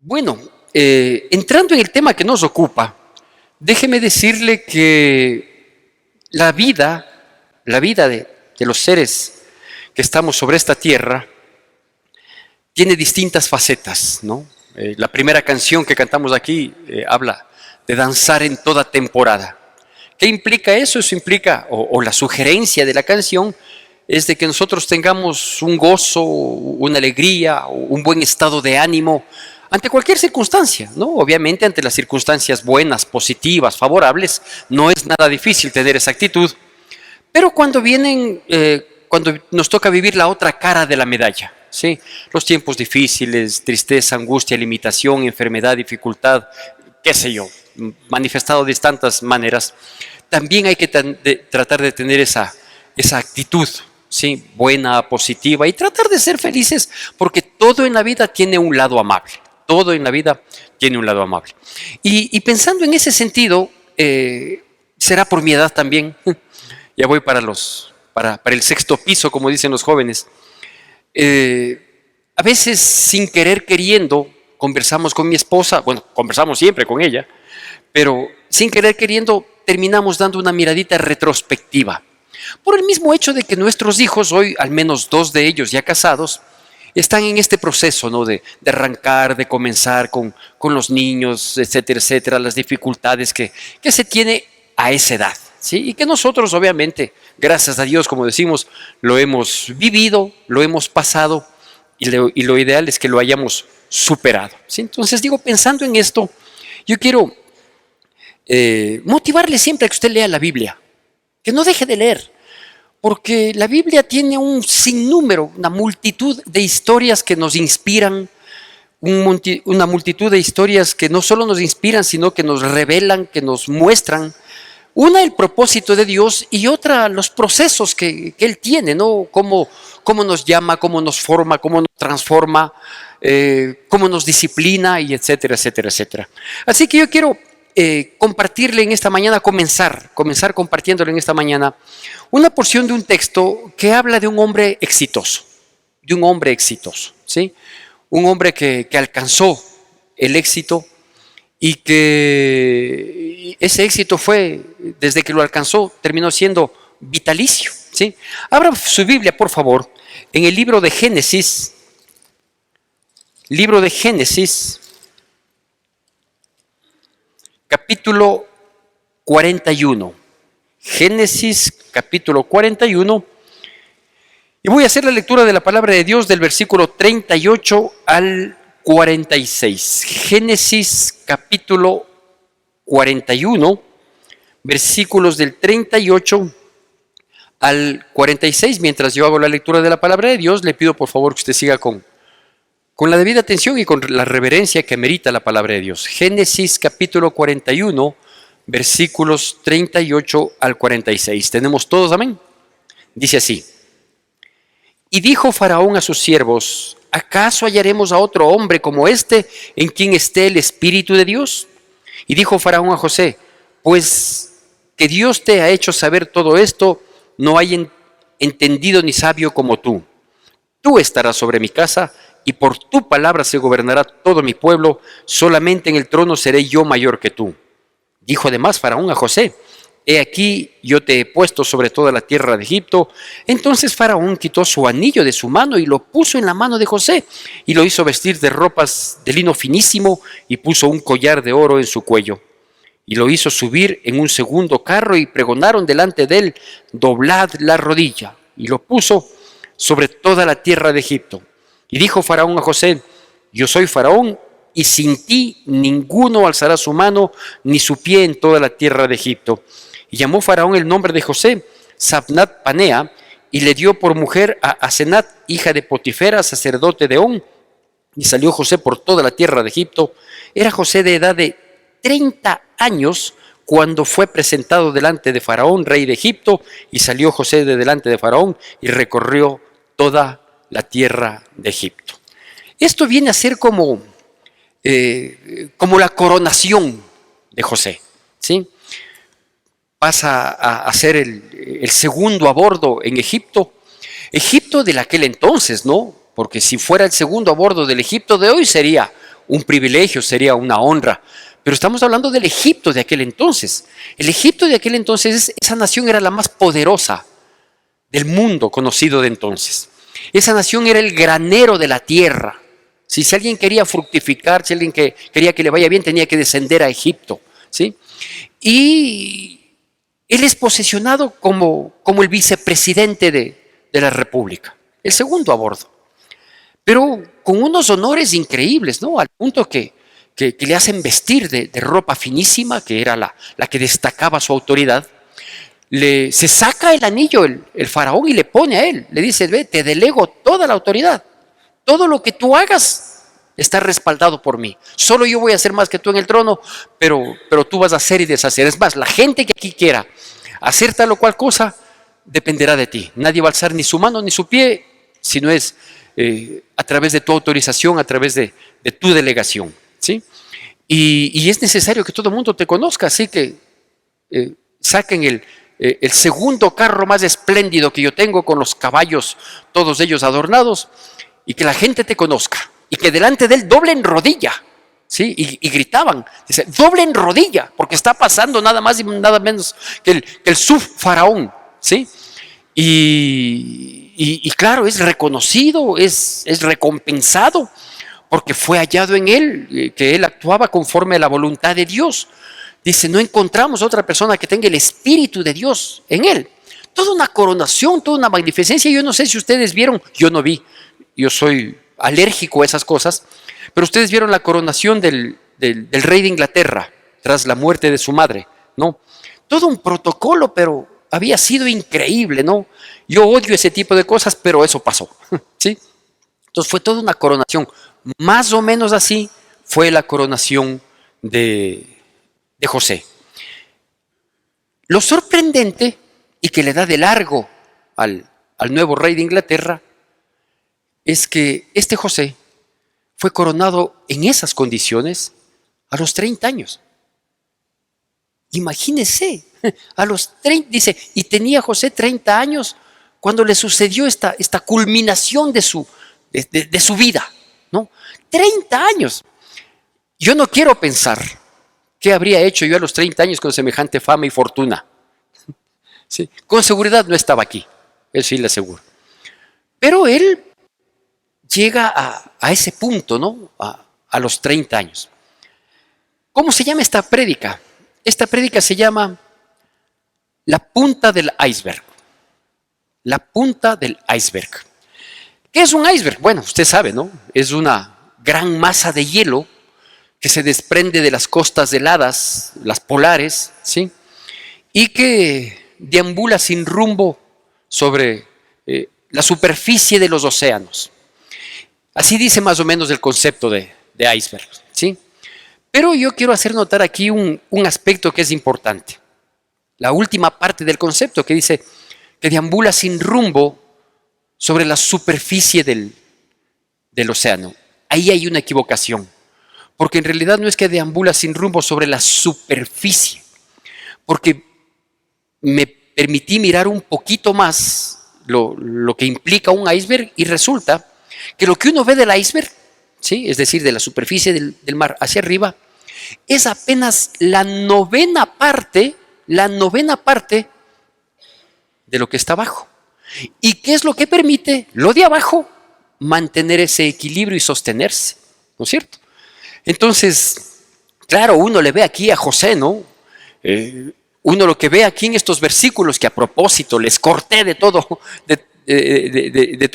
Bueno, entrando en el tema que nos ocupa, déjeme decirle que la vida de los seres que estamos sobre esta tierra, tiene distintas facetas, ¿no? La primera canción que cantamos aquí habla de danzar en toda temporada. ¿Qué implica eso? Eso implica, o la sugerencia de la canción, es de que nosotros tengamos un gozo, una alegría, un buen estado de ánimo ante cualquier circunstancia, ¿no? Obviamente ante las circunstancias buenas, positivas, favorables, no es nada difícil tener esa actitud, pero cuando nos toca vivir la otra cara de la medalla, ¿sí? Los tiempos difíciles, tristeza, angustia, limitación, enfermedad, dificultad, qué sé yo, manifestado de tantas maneras, también hay que tratar de tener esa actitud, ¿sí? Buena, positiva, y tratar de ser felices, porque todo en la vida tiene un lado amable. Todo en la vida tiene un lado amable. Y pensando en ese sentido, será por mi edad también. Ya voy para el sexto piso, como dicen los jóvenes. A veces, sin querer queriendo, conversamos con mi esposa, bueno, conversamos siempre con ella, pero sin querer queriendo terminamos dando una miradita retrospectiva. Por el mismo hecho de que nuestros hijos, hoy al menos 2 de ellos ya casados, están en este proceso, ¿no? de arrancar, de comenzar con los niños, etcétera, etcétera, las dificultades que se tiene a esa edad, ¿sí? Y que nosotros, obviamente, gracias a Dios, como decimos, lo hemos vivido, lo hemos pasado, y lo ideal es que lo hayamos superado, ¿sí? Entonces digo, pensando en esto, yo quiero motivarle siempre a que usted lea la Biblia, que no deje de leer, porque la Biblia tiene un sinnúmero, una multitud de historias que nos inspiran, una multitud de historias que no solo nos inspiran, sino que nos revelan, que nos muestran, una, el propósito de Dios, y otra, los procesos que Él tiene, ¿no? Cómo nos llama, cómo nos forma, cómo nos transforma, cómo nos disciplina, y etcétera, etcétera, etcétera. Así que yo quiero compartirle en esta mañana, comenzar compartiéndole en esta mañana una porción de un texto que habla de un hombre exitoso, ¿sí? Un hombre que alcanzó el éxito, y que ese éxito fue, desde que lo alcanzó, terminó siendo vitalicio, ¿sí? Abra su Biblia, por favor, en el libro de Génesis, capítulo 41. Génesis, capítulo 41. Y voy a hacer la lectura de la palabra de Dios del versículo 38 al 46. Génesis, capítulo 41, versículos del 38 al 46. Mientras yo hago la lectura de la palabra de Dios, le pido por favor que usted siga con la debida atención y con la reverencia que merita la palabra de Dios. Génesis capítulo 41, versículos 38 al 46. ¿Tenemos todos amén? Dice así: Y dijo Faraón a sus siervos: ¿acaso hallaremos a otro hombre como este, en quien esté el Espíritu de Dios? Y dijo Faraón a José: pues que Dios te ha hecho saber todo esto, no hay entendido ni sabio como tú. Tú estarás sobre mi casa, y por tu palabra se gobernará todo mi pueblo, solamente en el trono seré yo mayor que tú. Dijo además Faraón a José: he aquí, yo te he puesto sobre toda la tierra de Egipto. Entonces Faraón quitó su anillo de su mano y lo puso en la mano de José, y lo hizo vestir de ropas de lino finísimo, y puso un collar de oro en su cuello. Y lo hizo subir en un segundo carro, y pregonaron delante de él: doblad la rodilla. Y lo puso sobre toda la tierra de Egipto. Y dijo Faraón a José: yo soy Faraón, y sin ti ninguno alzará su mano ni su pie en toda la tierra de Egipto. Y llamó Faraón el nombre de José Sabnat Panea, y le dio por mujer a Asenat, hija de Potifera, sacerdote de On. Y salió José por toda la tierra de Egipto. Era José de edad de 30 años cuando fue presentado delante de Faraón, rey de Egipto. Y salió José de delante de Faraón y recorrió toda la tierra de Egipto. Esto viene a ser como la coronación de José, ¿sí? Pasa a ser el segundo a bordo en Egipto de aquel entonces, ¿no? Porque si fuera el segundo a bordo del Egipto de hoy, sería un privilegio, sería una honra. Pero estamos hablando del Egipto de aquel entonces. El Egipto de aquel entonces, esa nación era la más poderosa del mundo conocido de entonces. Esa nación era el granero de la tierra. Si alguien quería fructificar, si alguien quería que le vaya bien, tenía que descender a Egipto, ¿sí? Y él es posesionado como el vicepresidente de la República, el segundo a bordo. Pero con unos honores increíbles, ¿no? Al punto que le hacen vestir de ropa finísima, que era la que destacaba su autoridad. Se saca el anillo el faraón y le pone a él. Le dice, ve, te delego toda la autoridad. Todo lo que tú hagas está respaldado por mí. Solo yo voy a hacer más que tú en el trono, pero tú vas a hacer y deshacer. Es más, la gente que aquí quiera hacer tal o cual cosa, dependerá de ti. Nadie va a alzar ni su mano ni su pie, si no es a través de tu autorización, a través de tu delegación, ¿sí? Y es necesario que todo el mundo te conozca, así que saquen el segundo carro más espléndido que yo tengo, con los caballos, todos ellos adornados, y que la gente te conozca, y que delante de él doblen rodilla, ¿sí? Y gritaban, dice, doblen rodilla, porque está pasando nada más y nada menos que el subfaraón, ¿sí? Y claro, es reconocido, es recompensado, porque fue hallado en él, que él actuaba conforme a la voluntad de Dios. Dice, no encontramos otra persona que tenga el Espíritu de Dios en él. Toda una coronación, toda una magnificencia. Yo no sé si ustedes vieron, yo no vi, yo soy alérgico a esas cosas, pero ustedes vieron la coronación del rey de Inglaterra tras la muerte de su madre, ¿no? Todo un protocolo, pero había sido increíble, ¿no? Yo odio ese tipo de cosas, pero eso pasó, ¿sí? Entonces fue toda una coronación. Más o menos así fue la coronación de José. Lo sorprendente, y que le da de largo al nuevo rey de Inglaterra, es que este José fue coronado en esas condiciones a los 30 años. Imagínese, a los 30, dice, y tenía José 30 años cuando le sucedió esta culminación de su vida, ¿no? 30 años. Yo no quiero pensar qué habría hecho yo a los 30 años con semejante fama y fortuna. ¿Sí? Con seguridad no estaba aquí, eso sí le aseguro. Pero él llega a ese punto, ¿no? A los 30 años. ¿Cómo se llama esta prédica? Esta prédica se llama la punta del iceberg. La punta del iceberg. ¿Qué es un iceberg? Bueno, usted sabe, ¿no? Es una gran masa de hielo que se desprende de las costas heladas, las polares, ¿sí? Y que deambula sin rumbo sobre la superficie de los océanos. Así dice más o menos el concepto de iceberg, ¿sí? Pero yo quiero hacer notar aquí un aspecto que es importante. La última parte del concepto que dice que deambula sin rumbo sobre la superficie del océano. Ahí hay una equivocación, porque en realidad no es que deambula sin rumbo sobre la superficie, porque me permití mirar un poquito más lo que implica un iceberg y resulta que lo que uno ve del iceberg, ¿sí? Es decir, de la superficie del mar hacia arriba, es apenas la novena parte de lo que está abajo. ¿Y qué es lo que permite lo de abajo? Mantener ese equilibrio y sostenerse, ¿no es cierto? Entonces, claro, uno le ve aquí a José, ¿no? Uno lo que ve aquí en estos versículos, que a propósito les corté de todo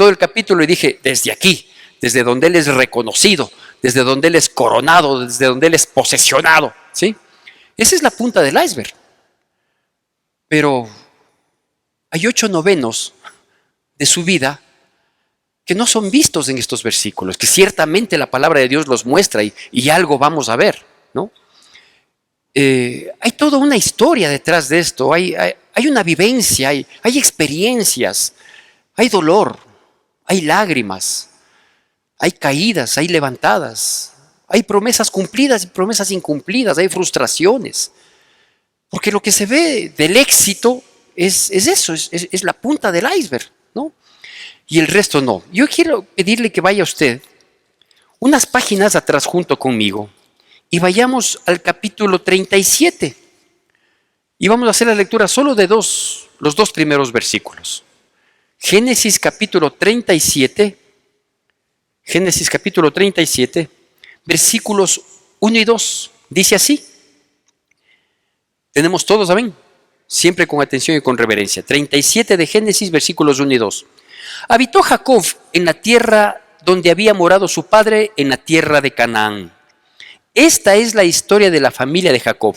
el capítulo y dije, desde aquí, desde donde él es reconocido, desde donde él es coronado, desde donde él es posesionado, ¿sí? Esa es la punta del iceberg. Pero hay 8/9 de su vida que no son vistos en estos versículos, que ciertamente la palabra de Dios los muestra y algo vamos a ver, ¿no? Hay toda una historia detrás de esto, hay una vivencia, hay experiencias, hay dolor, hay lágrimas, hay caídas, hay levantadas, hay promesas cumplidas y promesas incumplidas, hay frustraciones. Porque lo que se ve del éxito es eso, es la punta del iceberg, ¿no? Y el resto no. Yo quiero pedirle que vaya usted unas páginas atrás junto conmigo y vayamos al capítulo 37. Y vamos a hacer la lectura solo de los dos primeros versículos. Génesis capítulo 37, versículos 1 y 2. Dice así. Tenemos todos, amén. Siempre con atención y con reverencia. 37 de Génesis, versículos 1 y 2. Habitó Jacob en la tierra donde había morado su padre, en la tierra de Canaán. Esta es la historia de la familia de Jacob.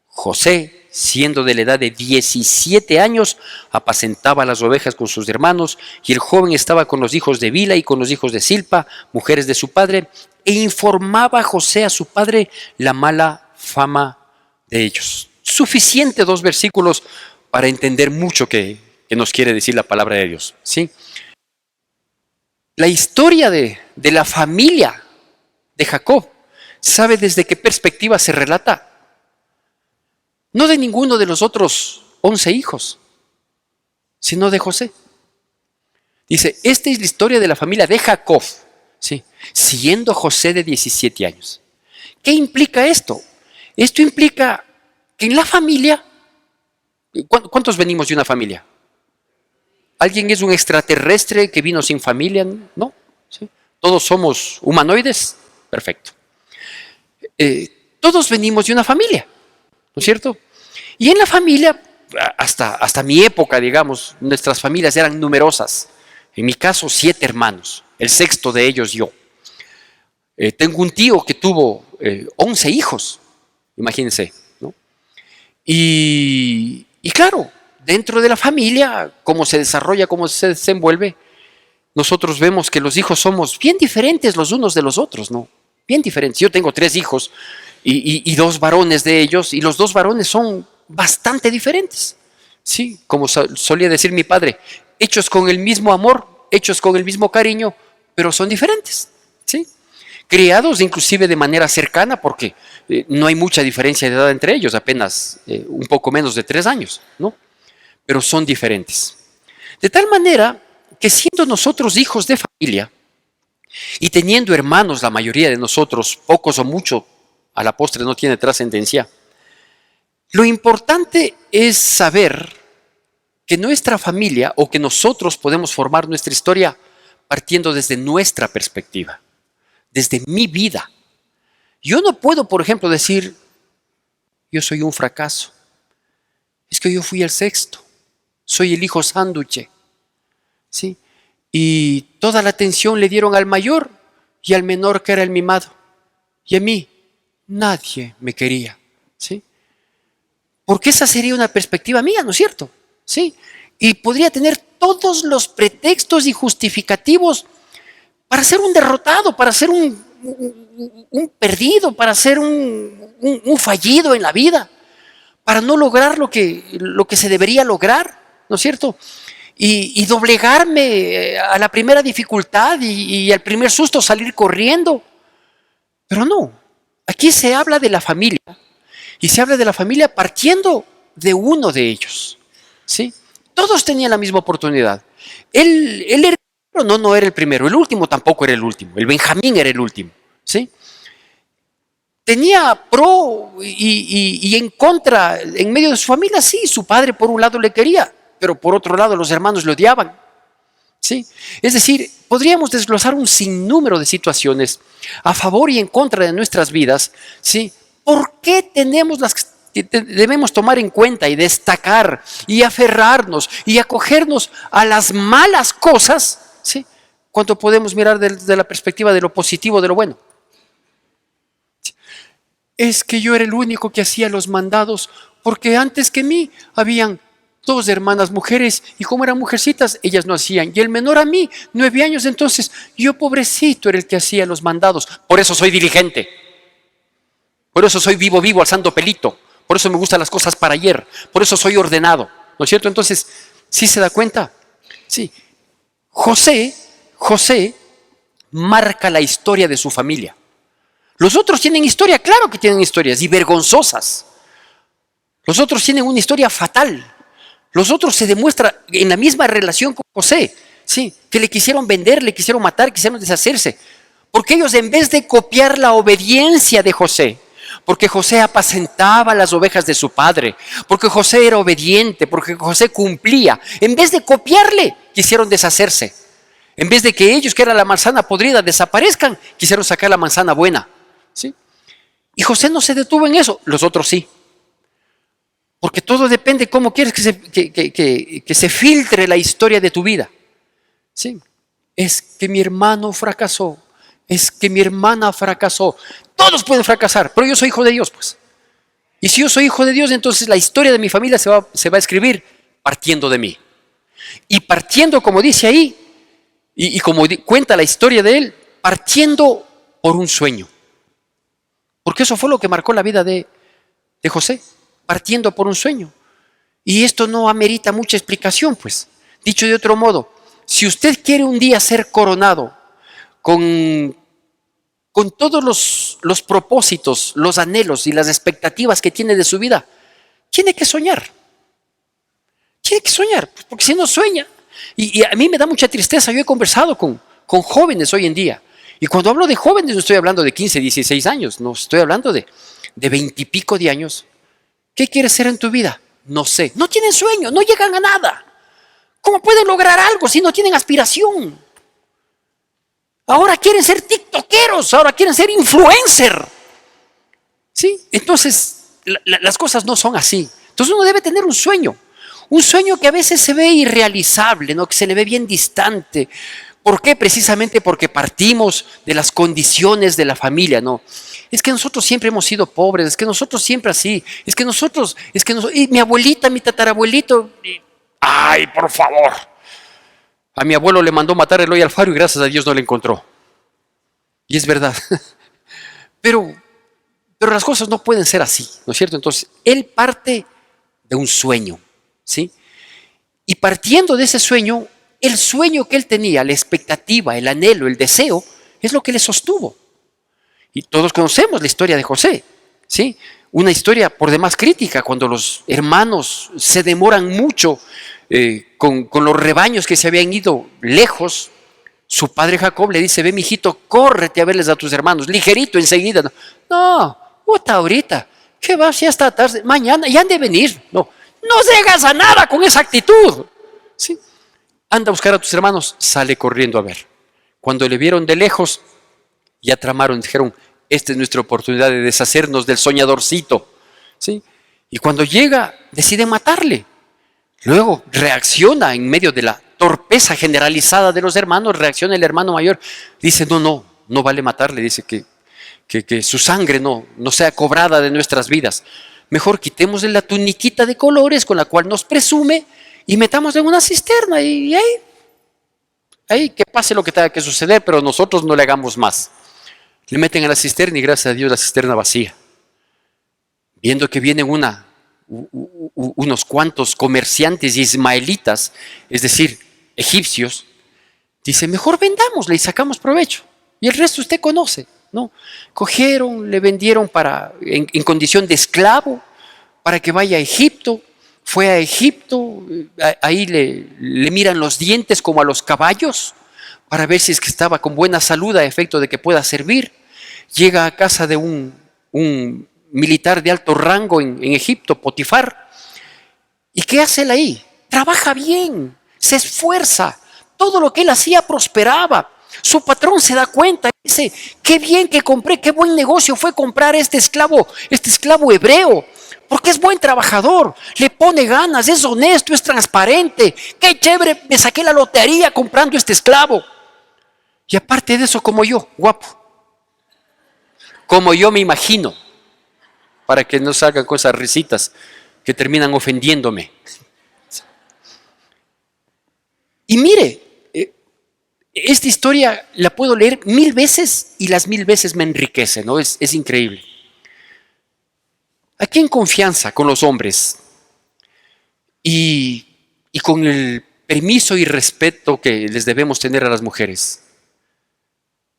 José, siendo de la edad de 17 años, apacentaba las ovejas con sus hermanos, y el joven estaba con los hijos de Bila y con los hijos de Silpa, mujeres de su padre, e informaba José a su padre la mala fama de ellos. Suficiente 2 versículos para entender mucho que nos quiere decir la palabra de Dios, ¿sí? La historia de la familia de Jacob, ¿sabe desde qué perspectiva se relata? No de ninguno de los otros 11 hijos, sino de José. Dice, esta es la historia de la familia de Jacob, ¿sí? Siendo José de 17 años. ¿Qué implica esto? Esto implica que en la familia, ¿cuántos venimos de una familia? ¿Alguien es un extraterrestre que vino sin familia? No. ¿Sí? ¿Todos somos humanoides? Perfecto. Todos venimos de una familia, ¿no es cierto? Y en la familia, hasta mi época, digamos, nuestras familias eran numerosas. En mi caso, 7 hermanos, el sexto de ellos yo. Tengo un tío que tuvo 11 hijos, imagínense, ¿no? Y claro, dentro de la familia, cómo se desarrolla, cómo se desenvuelve, nosotros vemos que los hijos somos bien diferentes los unos de los otros, ¿no? Bien diferentes. Yo tengo 3 hijos y 2 varones de ellos, y los 2 varones son bastante diferentes. Sí, como solía decir mi padre, hechos con el mismo amor, hechos con el mismo cariño, pero son diferentes, ¿sí? Criados inclusive de manera cercana, porque no hay mucha diferencia de edad entre ellos, apenas un poco menos de 3 años, ¿no? Pero son diferentes. De tal manera que siendo nosotros hijos de familia y teniendo hermanos, la mayoría de nosotros, pocos o muchos, a la postre no tiene trascendencia, lo importante es saber que nuestra familia o que nosotros podemos formar nuestra historia partiendo desde nuestra perspectiva, desde mi vida. Yo no puedo, por ejemplo, decir, yo soy un fracaso. Es que yo fui el sexto, soy el hijo sánduche, ¿sí? Y toda la atención le dieron al mayor y al menor que era el mimado. Y a mí nadie me quería, ¿sí? Porque esa sería una perspectiva mía, ¿no es cierto? ¿Sí? Y podría tener todos los pretextos y justificativos para ser un derrotado, para ser un perdido, para ser un fallido en la vida, para no lograr lo que se debería lograr, ¿no es cierto? Y doblegarme a la primera dificultad y al primer susto salir corriendo. Pero no, aquí se habla de la familia. Y se habla de la familia partiendo de uno de ellos, ¿sí? Todos tenían la misma oportunidad. Él era el primero, no era el primero. El último tampoco era el último. El Benjamín era el último, ¿sí? Tenía pro y en contra en medio de su familia, sí. Su padre por un lado le quería, pero por otro lado los hermanos le odiaban, ¿sí? Es decir, podríamos desglosar un sinnúmero de situaciones a favor y en contra de nuestras vidas, ¿sí? ¿Por qué tenemos las que debemos tomar en cuenta y destacar y aferrarnos y acogernos a las malas cosas, ¿sí? Cuando podemos mirar desde la perspectiva de lo positivo, de lo bueno? Es que yo era el único que hacía los mandados, porque antes que mí habían 2 hermanas mujeres, y como eran mujercitas, ellas no hacían. Y el menor a mí, 9 años, entonces yo pobrecito era el que hacía los mandados. Por eso soy diligente. Por eso soy vivo, alzando pelito. Por eso me gustan las cosas para ayer. Por eso soy ordenado. ¿No es cierto? Entonces, ¿sí se da cuenta? Sí. José marca la historia de su familia. Los otros tienen historia, claro que tienen historias, y vergonzosas. Los otros tienen una historia fatal. Los otros se demuestra en la misma relación con José, ¿sí? Que le quisieron vender, le quisieron matar, quisieron deshacerse. Porque ellos, en vez de copiar la obediencia de José, porque José apacentaba las ovejas de su padre, porque José era obediente, porque José cumplía, en vez de copiarle, quisieron deshacerse. En vez de que ellos, que era la manzana podrida, desaparezcan, quisieron sacar la manzana buena. ¿Sí? Y José no se detuvo en eso, los otros sí. Porque todo depende cómo quieres que se filtre la historia de tu vida. ¿Sí? Es que mi hermano fracasó, es que mi hermana fracasó. Todos pueden fracasar, pero yo soy hijo de Dios, pues. Y si yo soy hijo de Dios, entonces la historia de mi familia se va a escribir partiendo de mí. Y partiendo, como dice ahí, y como cuenta la historia de él, partiendo por un sueño. Porque eso fue lo que marcó la vida de José, partiendo por un sueño. Y esto no amerita mucha explicación, pues. Dicho de otro modo, si usted quiere un día ser coronado con todos los propósitos, los anhelos y las expectativas que tiene de su vida, tiene que soñar. Tiene que soñar, porque si no sueña, y a mí me da mucha tristeza, yo he conversado con jóvenes hoy en día, y cuando hablo de jóvenes no estoy hablando de 15, 16 años, no estoy hablando de 20 y pico de años. ¿Qué quieres ser en tu vida? No sé. No tienen sueño, no llegan a nada. ¿Cómo pueden lograr algo si no tienen aspiración? Ahora quieren ser tiktokeros, ahora quieren ser influencer. ¿Sí? Entonces, las cosas no son así. Entonces uno debe tener un sueño que a veces se ve irrealizable, ¿no? Que se le ve bien distante. ¿Por qué? Precisamente porque partimos de las condiciones de la familia, ¿no? Es que nosotros siempre hemos sido pobres, es que nosotros siempre así, y mi abuelita, mi tatarabuelito, ay, por favor. A mi abuelo le mandó matar Eloy Alfaro y gracias a Dios no le encontró. Y es verdad. Pero las cosas no pueden ser así, ¿no es cierto? Entonces, él parte de un sueño, ¿sí? Y partiendo de ese sueño, el sueño que él tenía, la expectativa, el anhelo, el deseo, es lo que le sostuvo. Y todos conocemos la historia de José, ¿sí? Una historia por demás crítica, cuando los hermanos se demoran mucho con los rebaños que se habían ido lejos. Su padre Jacob le dice: ve, mijito, córrete a verles a tus hermanos, ligerito, enseguida. No, puta, ahorita, ¿qué vas? Ya está tarde, mañana, ya han de venir. No llegas a nada con esa actitud. ¿Sí? Anda a buscar a tus hermanos, sale corriendo a ver. Cuando le vieron de lejos, ya tramaron, dijeron: esta es nuestra oportunidad de deshacernos del soñadorcito. ¿Sí? Y cuando llega, decide matarle. Luego reacciona en medio de la torpeza generalizada de los hermanos, reacciona el hermano mayor. Dice: no vale matarle, dice que su sangre no sea cobrada de nuestras vidas. Mejor quitémosle la tuniquita de colores con la cual nos presume y metámosle en una cisterna y ahí que pase lo que tenga que suceder, pero nosotros no le hagamos más. Le meten a la cisterna y gracias a Dios la cisterna vacía. Viendo que vienen unos cuantos comerciantes ismaelitas, es decir, egipcios, dice: mejor vendámosle y sacamos provecho. Y el resto usted conoce, ¿no? Cogieron, le vendieron en condición de esclavo para que vaya a Egipto. Fue a Egipto, ahí le miran los dientes como a los caballos para ver si es que estaba con buena salud a efecto de que pueda servir. Llega a casa de un militar de alto rango en Egipto, Potifar. ¿Y qué hace él ahí? Trabaja bien, se esfuerza, todo lo que él hacía prosperaba. Su patrón se da cuenta y dice: qué bien que compré, qué buen negocio fue comprar este esclavo hebreo, porque es buen trabajador, le pone ganas, es honesto, es transparente. Qué chévere, me saqué la lotería comprando este esclavo. Y aparte de eso, como yo, guapo, como yo me imagino, para que no salgan cosas risitas que terminan ofendiéndome. Y mire, esta historia la puedo leer 1000 veces y las 1000 veces me enriquece, ¿no? Es increíble. Aquí en confianza con los hombres y con el permiso y respeto que les debemos tener a las mujeres,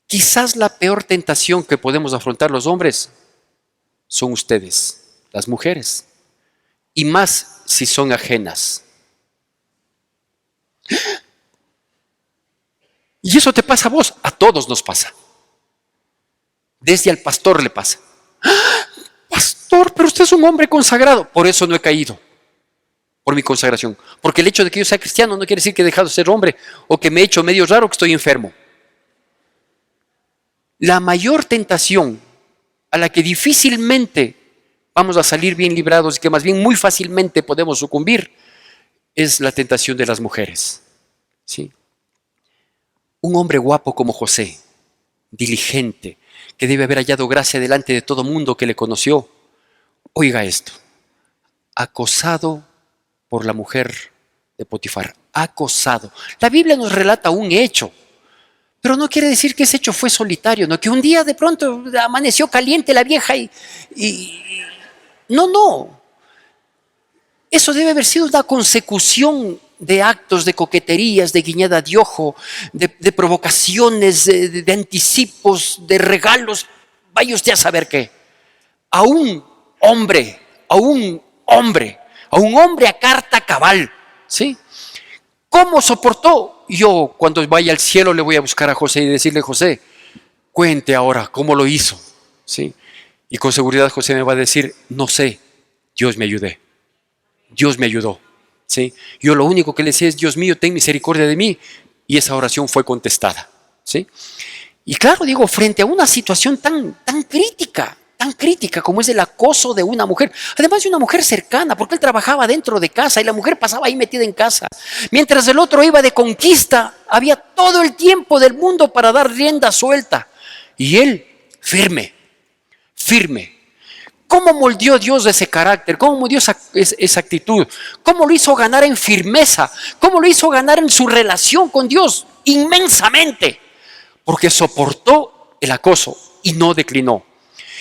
quizás la peor tentación que podemos afrontar los hombres son ustedes, las mujeres, y más si son ajenas. Y eso te pasa a vos, a todos nos pasa. Desde al pastor le pasa. ¡Ah! Pastor, pero usted es un hombre consagrado. Por eso no he caído, por mi consagración. Porque el hecho de que yo sea cristiano no quiere decir que he dejado de ser hombre o que me he hecho medio raro, que estoy enfermo. La mayor tentación a la que difícilmente vamos a salir bien librados y que más bien muy fácilmente podemos sucumbir es la tentación de las mujeres. ¿Sí? Un hombre guapo como José, diligente, que debe haber hallado gracia delante de todo mundo que le conoció. Oiga esto, acosado por la mujer de Potifar, acosado. La Biblia nos relata un hecho, pero no quiere decir que ese hecho fue solitario, no que un día de pronto amaneció caliente la vieja y no. Eso debe haber sido una consecución de actos, de coqueterías, de guiñada de ojo, de provocaciones, de anticipos, de regalos. Vaya usted a saber qué. A un hombre a carta cabal, ¿sí? ¿Cómo soportó? Yo cuando vaya al cielo le voy a buscar a José y decirle: José, cuente ahora cómo lo hizo, ¿sí? Y con seguridad José me va a decir: no sé, Dios me ayudó, ¿sí? Yo lo único que le decía es: Dios mío, ten misericordia de mí, y esa oración fue contestada, ¿sí? Y claro, digo, frente a una situación tan crítica como es el acoso de una mujer, además de una mujer cercana, porque él trabajaba dentro de casa y la mujer pasaba ahí metida en casa, mientras el otro iba de conquista, había todo el tiempo del mundo para dar rienda suelta, y él firme. ¿Cómo moldeó Dios ese carácter? ¿Cómo moldeó esa actitud? ¿Cómo lo hizo ganar en firmeza? ¿Cómo lo hizo ganar en su relación con Dios? Inmensamente. Porque soportó el acoso y no declinó.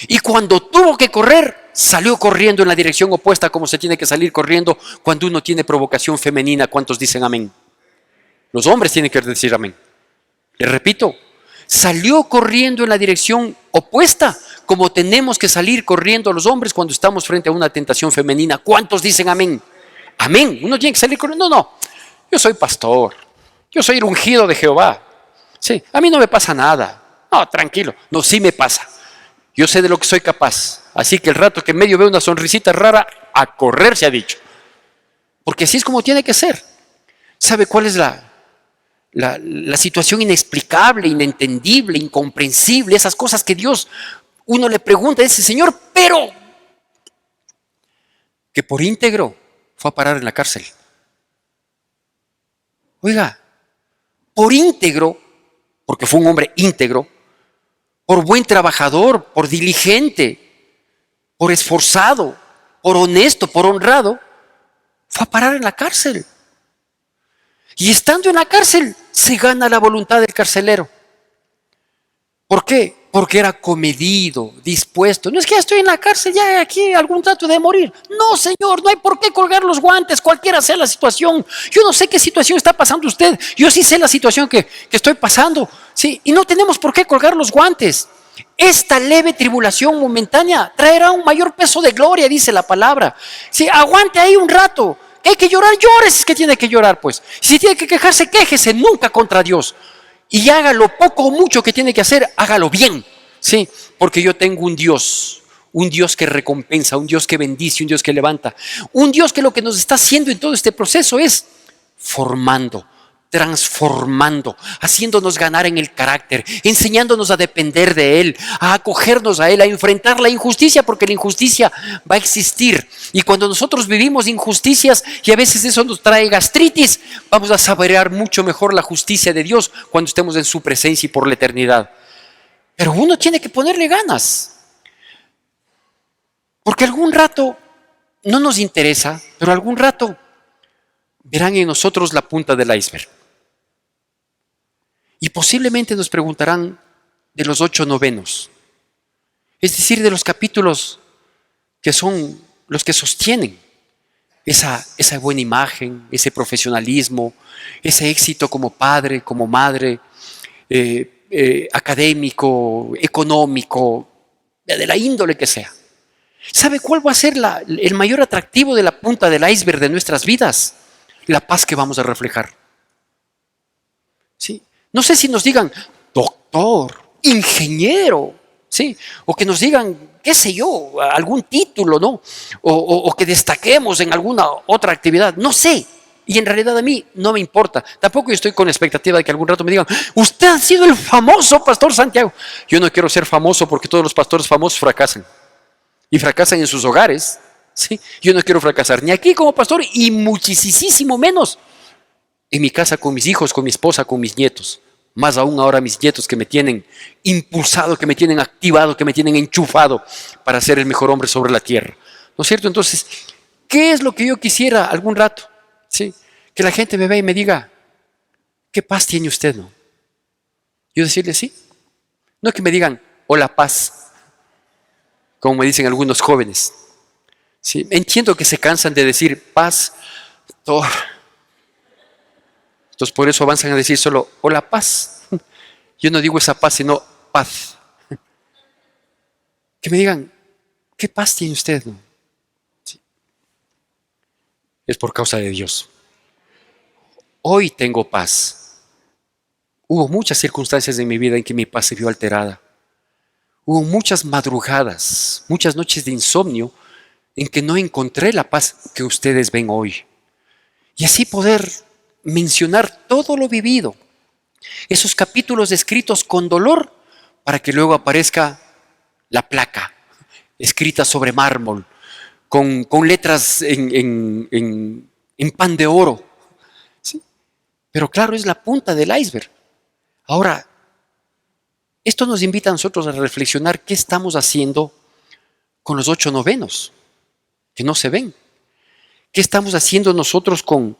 Y cuando tuvo que correr, salió corriendo en la dirección opuesta, como se tiene que salir corriendo cuando uno tiene provocación femenina. ¿Cuántos dicen amén? Los hombres tienen que decir amén. Les repito, salió corriendo en la dirección opuesta, como tenemos que salir corriendo los hombres cuando estamos frente a una tentación femenina. ¿Cuántos dicen amén? Amén. Uno tiene que salir corriendo. No. Yo soy pastor. Yo soy el ungido de Jehová. Sí, a mí no me pasa nada. No, tranquilo. No, sí me pasa. Yo sé de lo que soy capaz. Así que el rato que en medio veo una sonrisita rara, a correr se ha dicho. Porque así es como tiene que ser. ¿Sabe cuál es la situación inexplicable, inentendible, incomprensible? Esas cosas que Dios, uno le pregunta a ese Señor, pero que por íntegro fue a parar en la cárcel. Oiga, por íntegro, porque fue un hombre íntegro, por buen trabajador, por diligente, por esforzado, por honesto, por honrado, fue a parar en la cárcel. Y estando en la cárcel, se gana la voluntad del carcelero. ¿Por qué? Porque era comedido, dispuesto. No es que ya estoy en la cárcel, ya aquí algún trato de morir. No, Señor, no hay por qué colgar los guantes, cualquiera sea la situación. Yo no sé qué situación está pasando usted. Yo sí sé la situación que estoy pasando. ¿Sí? Y no tenemos por qué colgar los guantes. Esta leve tribulación momentánea traerá un mayor peso de gloria, dice la palabra. ¿Sí? Aguante ahí un rato. Que hay que llorar, llore si es que tiene que llorar, pues. Si tiene que quejarse, quéjese, nunca contra Dios. Y haga lo poco o mucho que tiene que hacer, hágalo bien. Sí, porque yo tengo un Dios que recompensa, un Dios que bendice, un Dios que levanta, un Dios que lo que nos está haciendo en todo este proceso es formando, transformando, haciéndonos ganar en el carácter, enseñándonos a depender de Él, a acogernos a Él, a enfrentar la injusticia, porque la injusticia va a existir. Y cuando nosotros vivimos injusticias y a veces eso nos trae gastritis, vamos a saborear mucho mejor la justicia de Dios cuando estemos en su presencia y por la eternidad. Pero uno tiene que ponerle ganas, porque algún rato no nos interesa, pero algún rato verán en nosotros la punta del iceberg. Y posiblemente nos preguntarán de los 8 novenos, es decir, de los capítulos que son los que sostienen esa buena imagen, ese profesionalismo, ese éxito como padre, como madre, académico, económico, de la índole que sea. ¿Sabe cuál va a ser el mayor atractivo de la punta del iceberg de nuestras vidas? La paz que vamos a reflejar. ¿Sí? No sé si nos digan doctor, ingeniero, ¿sí? ¿sí? O que nos digan, qué sé yo, algún título, ¿no? O que destaquemos en alguna otra actividad, no sé. Y en realidad a mí no me importa. Tampoco yo estoy con expectativa de que algún rato me digan, usted ha sido el famoso pastor Santiago. Yo no quiero ser famoso porque todos los pastores famosos fracasan. Y fracasan en sus hogares, ¿sí? Yo no quiero fracasar ni aquí como pastor y muchísimo menos en mi casa con mis hijos, con mi esposa, con mis nietos. Más aún ahora mis nietos que me tienen impulsado, que me tienen activado, que me tienen enchufado para ser el mejor hombre sobre la tierra. ¿No es cierto? Entonces, ¿qué es lo que yo quisiera algún rato? ¿Sí? Que la gente me vea y me diga, ¿qué paz tiene usted, no? Yo decirle sí. No que me digan, hola paz, como me dicen algunos jóvenes. ¿Sí? Entiendo que se cansan de decir paz, todo. Entonces por eso avanzan a decir solo, hola paz. Yo no digo esa paz, sino paz. Que me digan, ¿qué paz tiene usted, no? Sí. Es por causa de Dios. Hoy tengo paz. Hubo muchas circunstancias en mi vida en que mi paz se vio alterada. Hubo muchas madrugadas, muchas noches de insomnio en que no encontré la paz que ustedes ven hoy. Y así poder mencionar todo lo vivido. Esos capítulos escritos con dolor para que luego aparezca la placa escrita sobre mármol, con letras en pan de oro. ¿Sí? Pero claro, es la punta del iceberg. Ahora, esto nos invita a nosotros a reflexionar qué estamos haciendo con los 8 novenos, que no se ven. ¿Qué estamos haciendo nosotros con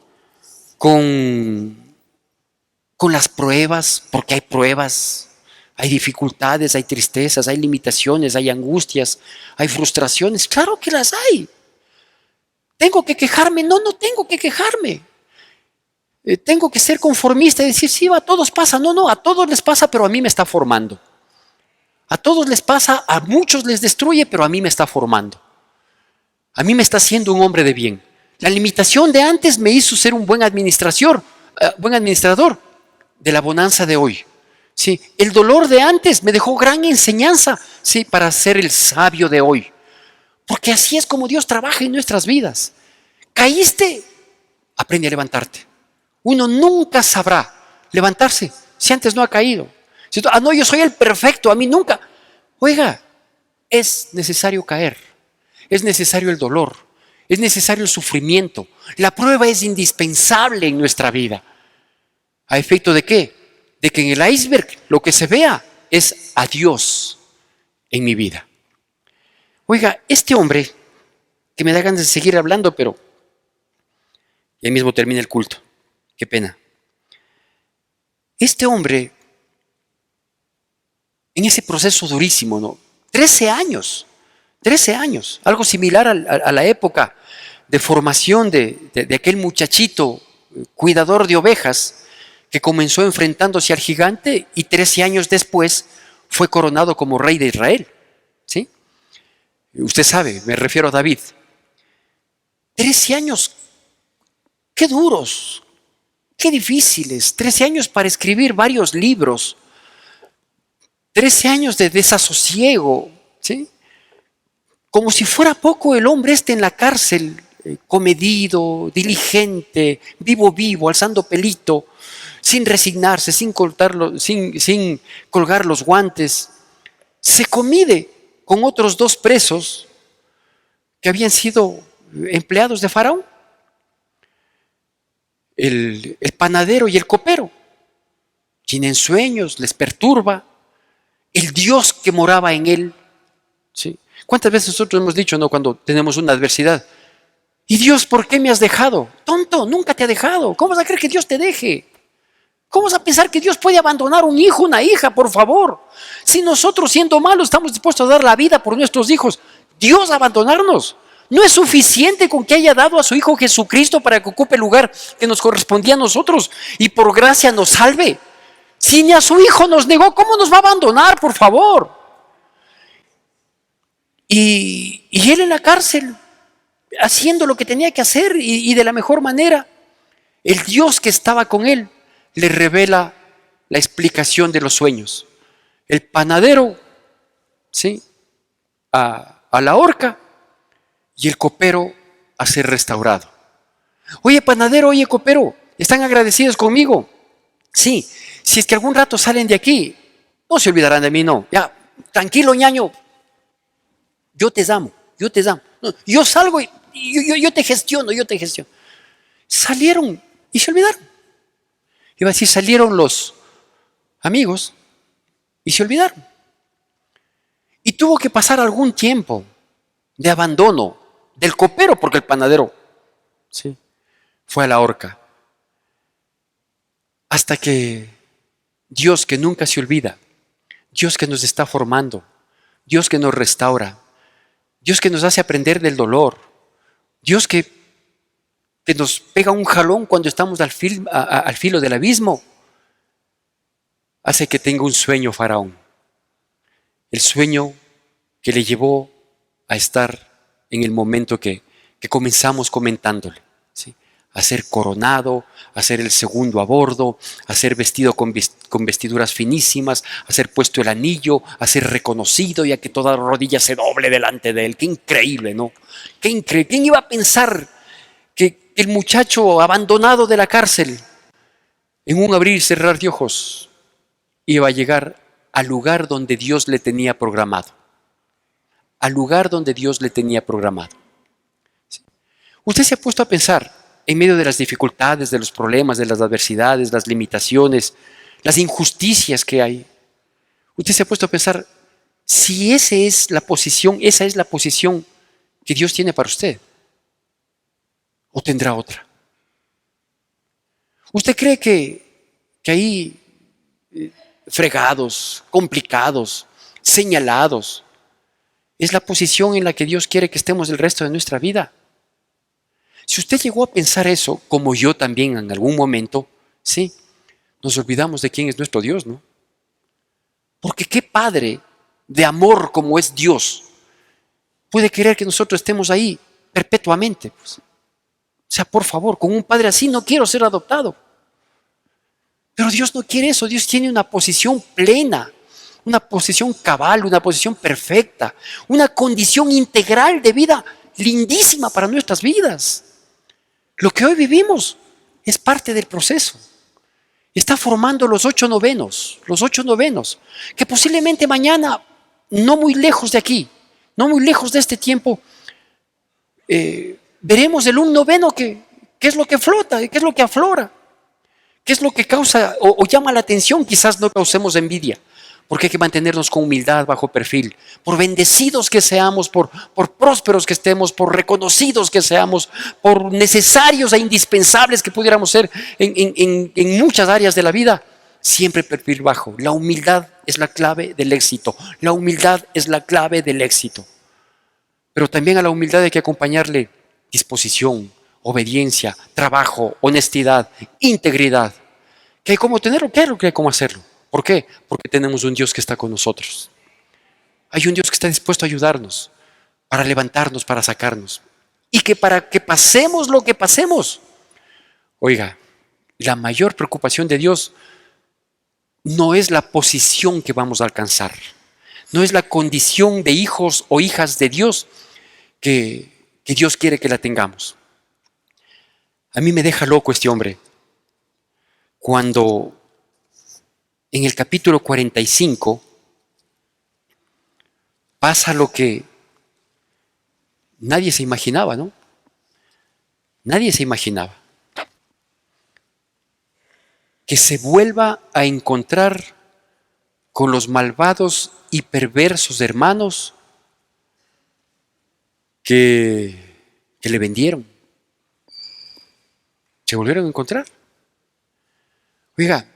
las pruebas? Porque hay pruebas, hay dificultades, hay tristezas, hay limitaciones, hay angustias, hay frustraciones. Claro que las hay. ¿Tengo que quejarme? No, no tengo que quejarme. Tengo que ser conformista y decir, sí, a todos pasa. No, no, a todos les pasa, pero a mí me está formando. A todos les pasa, a muchos les destruye, pero a mí me está formando. A mí me está haciendo un hombre de bien. La limitación de antes me hizo ser un buen administrador de la bonanza de hoy. Sí, el dolor de antes me dejó gran enseñanza, sí, para ser el sabio de hoy. Porque así es como Dios trabaja en nuestras vidas. Caíste, aprende a levantarte. Uno nunca sabrá levantarse si antes no ha caído. No, yo soy el perfecto, a mí nunca. Oiga, es necesario caer, es necesario el dolor, es necesario el sufrimiento. La prueba es indispensable en nuestra vida. ¿A efecto de qué? De que en el iceberg lo que se vea es a Dios en mi vida. Oiga, este hombre, que me da ganas de seguir hablando, pero ya mismo termina el culto. Qué pena. Este hombre, en ese proceso durísimo, ¿no? 13 años, algo similar a la época de formación de aquel muchachito cuidador de ovejas que comenzó enfrentándose al gigante y 13 años después fue coronado como rey de Israel. ¿Sí? Usted sabe, me refiero a David. 13 años, qué duros, qué difíciles. 13 años para escribir varios libros. 13 años de desasosiego. ¿Sí? Como si fuera poco el hombre en la cárcel, comedido, diligente, vivo, alzando pelito, sin resignarse, sin colgar los guantes. Se comide con otros 2 presos que habían sido empleados de Faraón, el panadero y el copero. Tienen sueños, les perturba el Dios que moraba en él. ¿Sí? ¿Cuántas veces nosotros hemos dicho, no, cuando tenemos una adversidad? ¿Y Dios, por qué me has dejado? Tonto, nunca te ha dejado. ¿Cómo vas a creer que Dios te deje? ¿Cómo vas a pensar que Dios puede abandonar un hijo, una hija, por favor? Si nosotros, siendo malos, estamos dispuestos a dar la vida por nuestros hijos, ¿Dios abandonarnos? ¿No es suficiente con que haya dado a su Hijo Jesucristo para que ocupe el lugar que nos correspondía a nosotros y por gracia nos salve? Si ni a su Hijo nos negó, ¿cómo nos va a abandonar, por favor? Y él en la cárcel, haciendo lo que tenía que hacer y de la mejor manera, el Dios que estaba con él le revela la explicación de los sueños. El panadero ¿sí? A la horca y el copero a ser restaurado. Oye, panadero, oye, copero, ¿están agradecidos conmigo? Sí, si es que algún rato salen de aquí, no se olvidarán de mí, no. Ya, tranquilo, ñaño, yo te amo, yo te amo. No, yo salgo y yo te gestiono, yo te gestiono. Salieron y se olvidaron. Iba a decir, salieron los amigos y se olvidaron. Y tuvo que pasar algún tiempo de abandono del copero, porque el panadero, ¿sí?, fue a la horca. Hasta que Dios, que nunca se olvida, Dios que nos está formando, Dios que nos restaura, Dios que nos hace aprender del dolor, Dios que nos pega un jalón cuando estamos al filo del abismo, hace que tenga un sueño Faraón. El sueño que le llevó a estar en el momento que comenzamos comentándole, ¿sí?, a ser coronado, a ser el segundo a bordo, a ser vestido con vestiduras finísimas, a ser puesto el anillo, a ser reconocido y a que toda rodilla se doble delante de él. Qué increíble, ¿no? Qué increíble. ¿Quién iba a pensar que el muchacho abandonado de la cárcel, en un abrir y cerrar de ojos, iba a llegar al lugar donde Dios le tenía programado? Al lugar donde Dios le tenía programado. ¿Sí? Usted se ha puesto a pensar, en medio de las dificultades, de los problemas, de las adversidades, las limitaciones, las injusticias que hay, usted se ha puesto a pensar si esa es la posición que Dios tiene para usted, o tendrá otra. ¿Usted cree que ahí, fregados, complicados, señalados, es la posición en la que Dios quiere que estemos el resto de nuestra vida? Si usted llegó a pensar eso, como yo también en algún momento, sí, nos olvidamos de quién es nuestro Dios, ¿no? Porque qué padre de amor como es Dios puede querer que nosotros estemos ahí perpetuamente, pues. O sea, por favor, con un padre así no quiero ser adoptado. Pero Dios no quiere eso. Dios tiene una posición plena, una posición cabal, una posición perfecta, una condición integral de vida lindísima para nuestras vidas. Lo que hoy vivimos es parte del proceso. Está formando los 8 novenos, que posiblemente mañana, no muy lejos de aquí, no muy lejos de este tiempo, veremos el 1 noveno que es lo que flota, que es lo que aflora, que es lo que causa o llama la atención. Quizás no causemos envidia, porque hay que mantenernos con humildad, bajo perfil, por bendecidos que seamos, por prósperos que estemos, por reconocidos que seamos, por necesarios e indispensables que pudiéramos ser en muchas áreas de la vida. Siempre perfil bajo. La humildad es la clave del éxito. La humildad es la clave del éxito. Pero también a la humildad hay que acompañarle disposición, obediencia, trabajo, honestidad, integridad. ¿Qué hay cómo tenerlo? Claro que hay cómo hacerlo. ¿Por qué? Porque tenemos un Dios que está con nosotros. Hay un Dios que está dispuesto a ayudarnos, para levantarnos, para sacarnos. Y que para que pasemos lo que pasemos, oiga, la mayor preocupación de Dios no es la posición que vamos a alcanzar, no es la condición de hijos o hijas de Dios que Dios quiere que la tengamos. A mí me deja loco este hombre cuando en el capítulo 45 pasa lo que nadie se imaginaba, ¿no? Nadie se imaginaba que se vuelva a encontrar con los malvados y perversos hermanos que le vendieron. Se volvieron a encontrar. Oiga,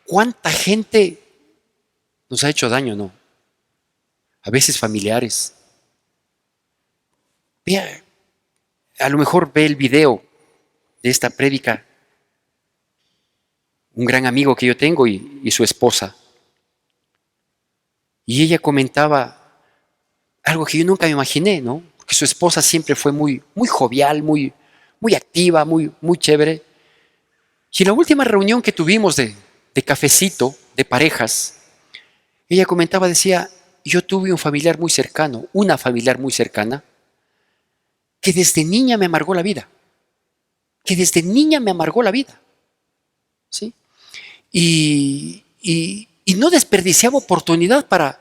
¿cuánta gente nos ha hecho daño, no? A veces familiares. Vea, a lo mejor ve el video de esta prédica, un gran amigo que yo tengo y su esposa. Y ella comentaba algo que yo nunca me imaginé, ¿no? Porque su esposa siempre fue muy, muy jovial, muy activa, muy chévere. Y en la última reunión que tuvimos de cafecito, de parejas, ella comentaba, decía, yo tuve un familiar muy cercano, una familiar muy cercana, que desde niña me amargó la vida. Que desde niña me amargó la vida. ¿Sí? Y no desperdiciaba oportunidad para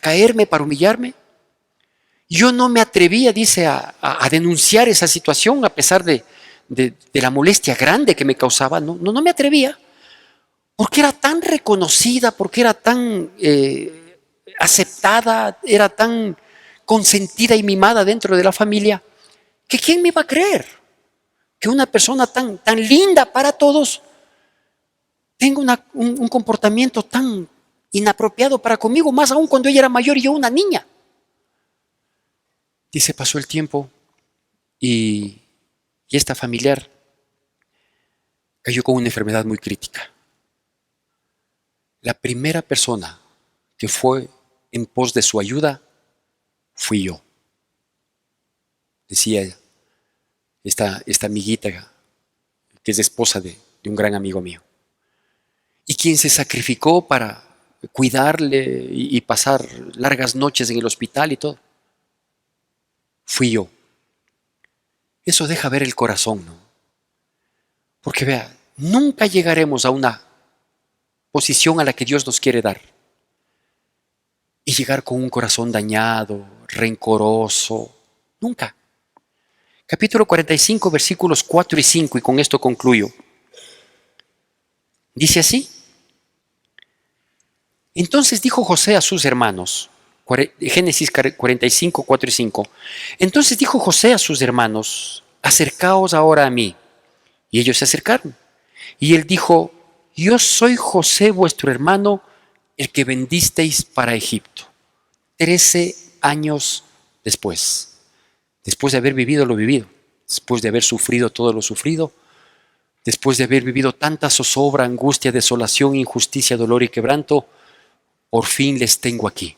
caerme, para humillarme. Yo no me atrevía, dice, a denunciar esa situación a pesar de la molestia grande que me causaba. No me atrevía, porque era tan reconocida, porque era tan aceptada, era tan consentida y mimada dentro de la familia, que ¿quién me iba a creer? Que una persona tan linda para todos tenga un comportamiento tan inapropiado para conmigo, más aún cuando ella era mayor y yo una niña. Dice, pasó el tiempo y esta familiar cayó con una enfermedad muy crítica. La primera persona que fue en pos de su ayuda fui yo. Decía ella, esta amiguita que es esposa de un gran amigo mío. Y quien se sacrificó para cuidarle y pasar largas noches en el hospital y todo, fui yo. Eso deja ver el corazón, ¿no? Porque vea, nunca llegaremos a una posición a la que Dios nos quiere dar y llegar con un corazón dañado, rencoroso. Nunca. Capítulo 45, versículos 4 y 5, y con esto concluyo. Dice así: entonces dijo José a sus hermanos, Génesis 45, 4 y 5. Entonces dijo José a sus hermanos, acercaos ahora a mí. Y ellos se acercaron. Y él dijo, yo soy José vuestro hermano, el que vendisteis para Egipto. 13 años después de haber vivido lo vivido, después de haber sufrido todo lo sufrido, después de haber vivido tanta zozobra, angustia, desolación, injusticia, dolor y quebranto, por fin les tengo aquí.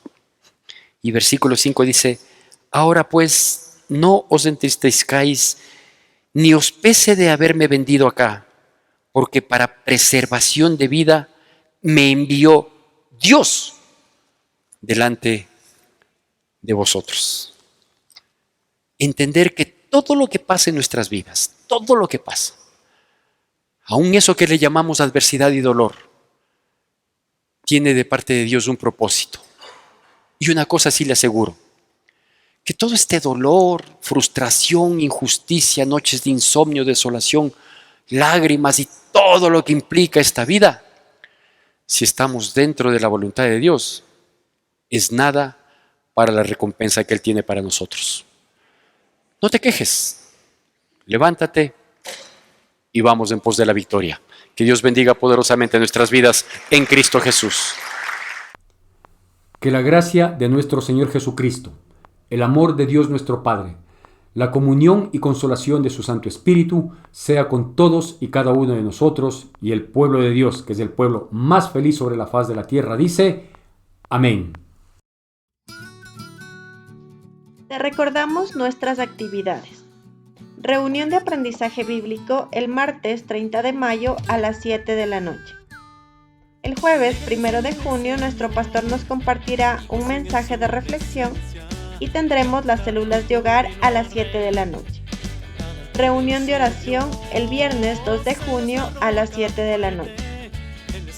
Y versículo 5 dice, ahora pues no os entristezcáis, ni os pese de haberme vendido acá, porque para preservación de vida me envió Dios delante de vosotros. Entender que todo lo que pasa en nuestras vidas, todo lo que pasa, aun eso que le llamamos adversidad y dolor, tiene de parte de Dios un propósito. Y una cosa sí le aseguro, que todo este dolor, frustración, injusticia, noches de insomnio, desolación, lágrimas y todo lo que implica esta vida, si estamos dentro de la voluntad de Dios, es nada para la recompensa que Él tiene para nosotros. No te quejes, levántate y vamos en pos de la victoria. Que Dios bendiga poderosamente nuestras vidas en Cristo Jesús. Que la gracia de nuestro Señor Jesucristo, el amor de Dios nuestro Padre, la comunión y consolación de su Santo Espíritu sea con todos y cada uno de nosotros, y el pueblo de Dios, que es el pueblo más feliz sobre la faz de la tierra, dice: amén. Te recordamos nuestras actividades. Reunión de aprendizaje bíblico el martes 30 de mayo a las 7 de la noche. El jueves 1 de junio nuestro pastor nos compartirá un mensaje de reflexión y tendremos las células de hogar a las 7 de la noche. Reunión de oración el viernes 2 de junio a las 7 de la noche.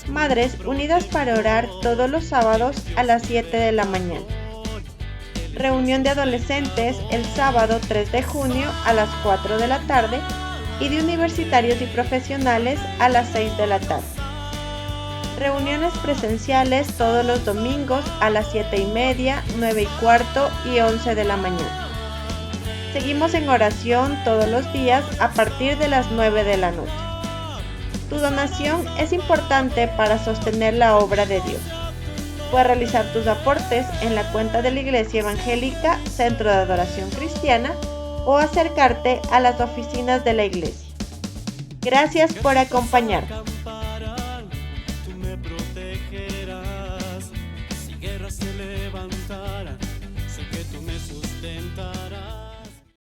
Madres unidas para orar todos los sábados a las 7 de la mañana. Reunión de adolescentes el sábado 3 de junio a las 4 de la tarde y de universitarios y profesionales a las 6 de la tarde. Reuniones presenciales todos los domingos a las 7:30, 9:15 y 11 de la mañana. Seguimos en oración todos los días a partir de las 9 de la noche. Tu donación es importante para sostener la obra de Dios. Puedes realizar tus aportes en la cuenta de la Iglesia Evangélica Centro de Adoración Cristiana o acercarte a las oficinas de la Iglesia. Gracias por acompañarnos.